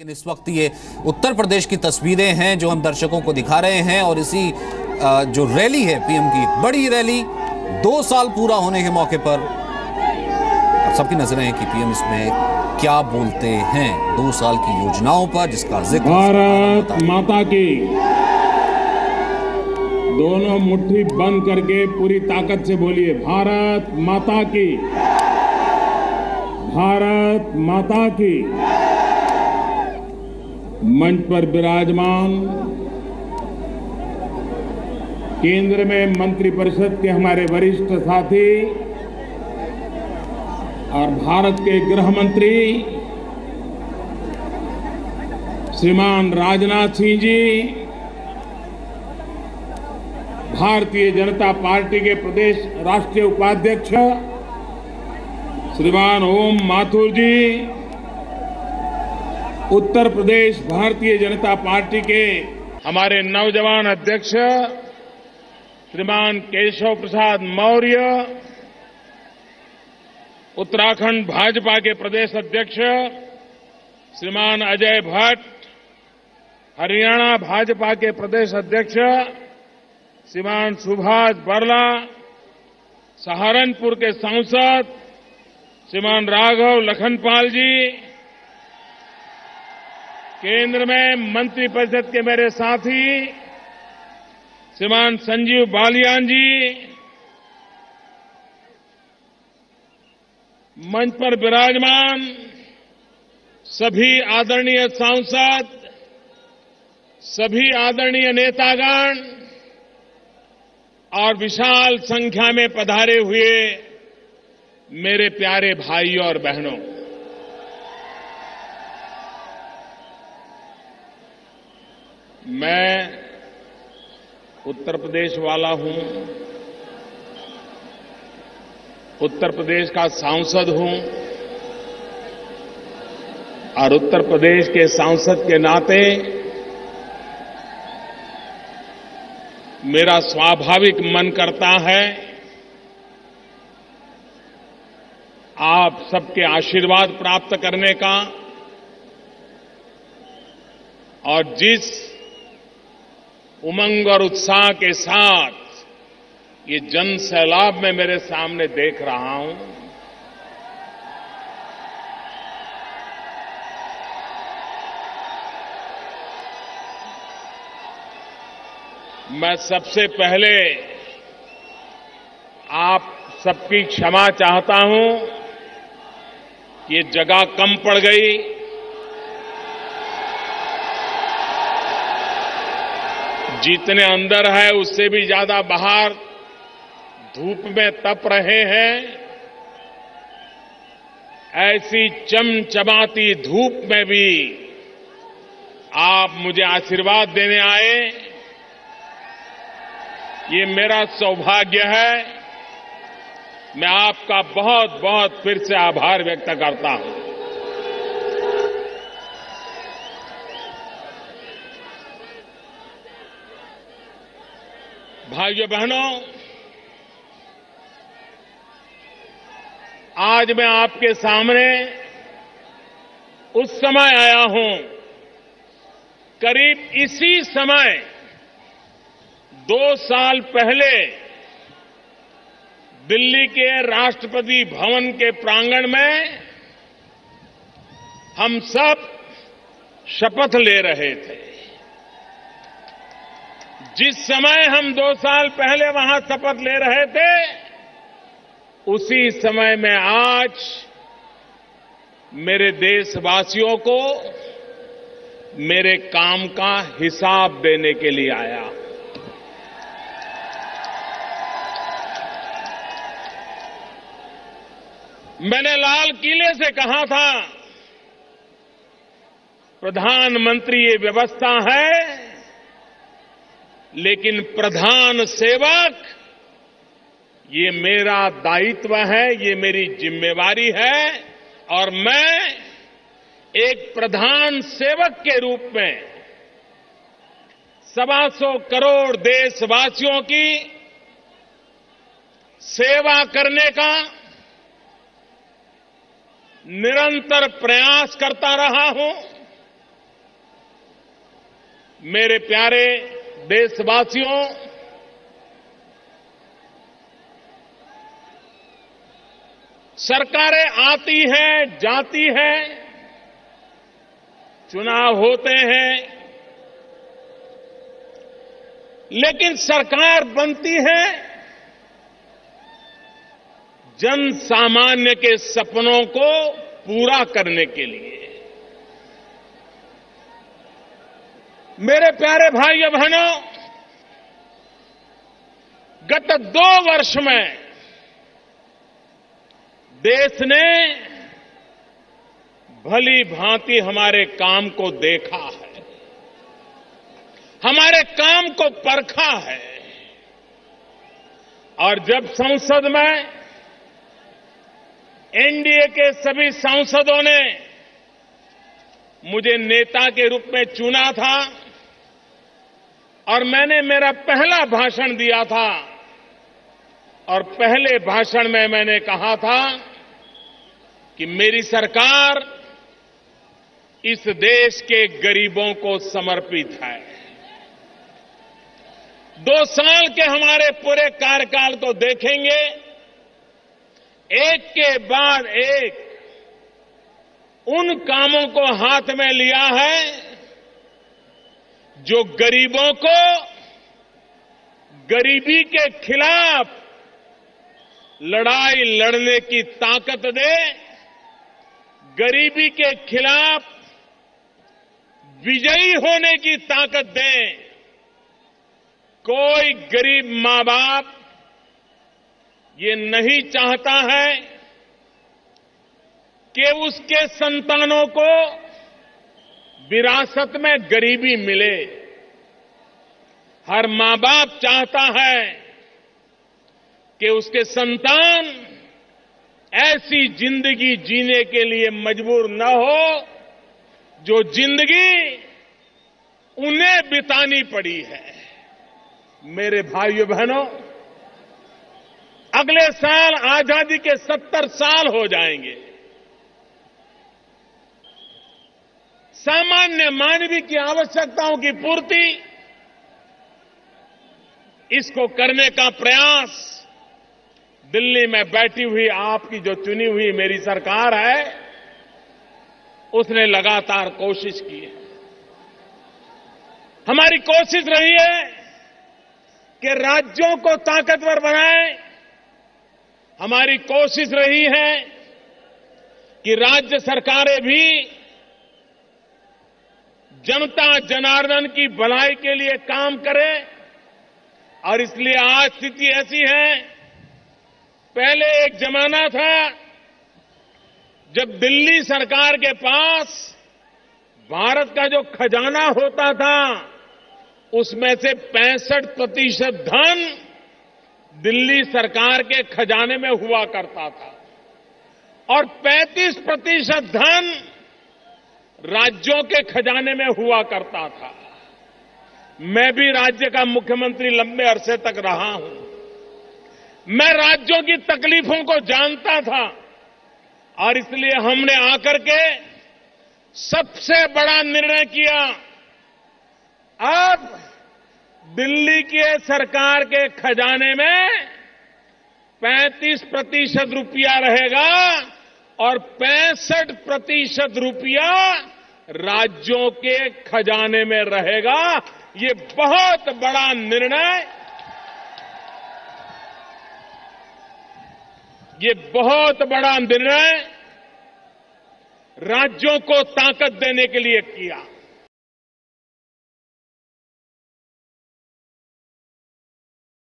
लेकिन इस वक्त ये उत्तर प्रदेश की तस्वीरें हैं जो हम दर्शकों को दिखा रहे हैं और इसी जो रैली है पीएम की, बड़ी रैली 2 साल पूरा होने के मौके पर सबकी नजरें हैं कि पीएम इसमें क्या बोलते हैं 2 साल की योजनाओं पर, जिसका जिक्र भारत माता की। दोनों मुट्ठी बंद करके पूरी ताकत से बोलिए, भारत माता की, भारत माता की। मंच पर विराजमान केंद्र में मंत्रिपरिषद के हमारे वरिष्ठ साथी और भारत के गृह मंत्री श्रीमान राजनाथ सिंह जी, भारतीय जनता पार्टी के प्रदेश राष्ट्रीय उपाध्यक्ष श्रीमान ओम माथुर जी, उत्तर प्रदेश भारतीय जनता पार्टी के हमारे नौजवान अध्यक्ष श्रीमान केशव प्रसाद मौर्य, उत्तराखंड भाजपा के प्रदेश अध्यक्ष श्रीमान अजय भट्ट, हरियाणा भाजपा के प्रदेश अध्यक्ष श्रीमान सुभाष बरला, सहारनपुर के सांसद श्रीमान राघव लखनपाल जी, केंद्र में मंत्रिपरिषद के मेरे साथी श्रीमान संजीव बालियान जी, मंच पर विराजमान सभी आदरणीय सांसद, सभी आदरणीय नेतागण और विशाल संख्या में पधारे हुए मेरे प्यारे भाइयों और बहनों, मैं उत्तर प्रदेश वाला हूं, उत्तर प्रदेश का सांसद हूं और उत्तर प्रदेश के सांसद के नाते मेरा स्वाभाविक मन करता है आप सबके आशीर्वाद प्राप्त करने का और जिस उमंग और उत्साह के साथ ये जन सैलाब मैं मेरे सामने देख रहा हूं, मैं सबसे पहले आप सबकी क्षमा चाहता हूं कि ये जगह कम पड़ गई। जितने अंदर है उससे भी ज्यादा बाहर धूप में तप रहे हैं। ऐसी चमचमाती धूप में भी आप मुझे आशीर्वाद देने आए, ये मेरा सौभाग्य है। मैं आपका बहुत बहुत फिर से आभार व्यक्त करता हूं। भाइयों बहनों, आज मैं आपके सामने उस समय आया हूं, करीब इसी समय 2 साल पहले दिल्ली के राष्ट्रपति भवन के प्रांगण में हम सब शपथ ले रहे थे। जिस समय हम 2 साल पहले वहां शपथ ले रहे थे, उसी समय में आज मेरे देशवासियों को मेरे काम का हिसाब देने के लिए आया। मैंने लाल किले से कहा था, प्रधानमंत्री ये व्यवस्था है, लेकिन प्रधान सेवक ये मेरा दायित्व है, ये मेरी जिम्मेवारी है और मैं एक प्रधान सेवक के रूप में 125 करोड़ देशवासियों की सेवा करने का निरंतर प्रयास करता रहा हूं मेरे प्यारे देशवासियों, सरकारें आती हैं, जाती हैं, चुनाव होते हैं, लेकिन सरकार बनती है जन सामान्य के सपनों को पूरा करने के लिए। मेरे प्यारे भाइयों बहनों, गत 2 वर्ष में देश ने भली भांति हमारे काम को देखा है, हमारे काम को परखा है, और जब संसद में एनडीए के सभी सांसदों ने मुझे नेता के रूप में चुना था और मैंने मेरा पहला भाषण दिया था, और पहले भाषण में मैंने कहा था कि मेरी सरकार इस देश के गरीबों को समर्पित है। 2 साल के हमारे पूरे कार्यकाल को देखेंगे, एक के बाद एक उन कामों को हाथ में लिया है जो गरीबों को गरीबी के खिलाफ लड़ाई लड़ने की ताकत दे, गरीबी के खिलाफ विजयी होने की ताकत दे। कोई गरीब मां बाप ये नहीं चाहता है कि उसके संतानों को विरासत में गरीबी मिले। हर मां बाप चाहता है कि उसके संतान ऐसी जिंदगी जीने के लिए मजबूर न हो जो जिंदगी उन्हें बितानी पड़ी है। मेरे भाइयों बहनों, अगले साल आजादी के 70 साल हो जाएंगे। सामान्य मानवीय की आवश्यकताओं की पूर्ति, इसको करने का प्रयास दिल्ली में बैठी हुई आपकी जो चुनी हुई मेरी सरकार है, उसने लगातार कोशिश की है। हमारी कोशिश रही है कि राज्यों को ताकतवर बनाएं। हमारी कोशिश रही है कि राज्य सरकारें भी जनता जनार्दन की भलाई के लिए काम करें, और इसलिए आज स्थिति ऐसी है। पहले एक जमाना था जब दिल्ली सरकार के पास भारत का जो खजाना होता था, उसमें से 65% धन दिल्ली सरकार के खजाने में हुआ करता था और 35% धन राज्यों के खजाने में हुआ करता था। मैं भी राज्य का मुख्यमंत्री लंबे अरसे तक रहा हूं। मैं राज्यों की तकलीफों को जानता था, और इसलिए हमने आकर के सबसे बड़ा निर्णय किया। अब दिल्ली के सरकार के खजाने में 35% रुपया रहेगा और 65% रुपया राज्यों के खजाने में रहेगा। ये बहुत बड़ा निर्णय, ये बहुत बड़ा निर्णय राज्यों को ताकत देने के लिए किया।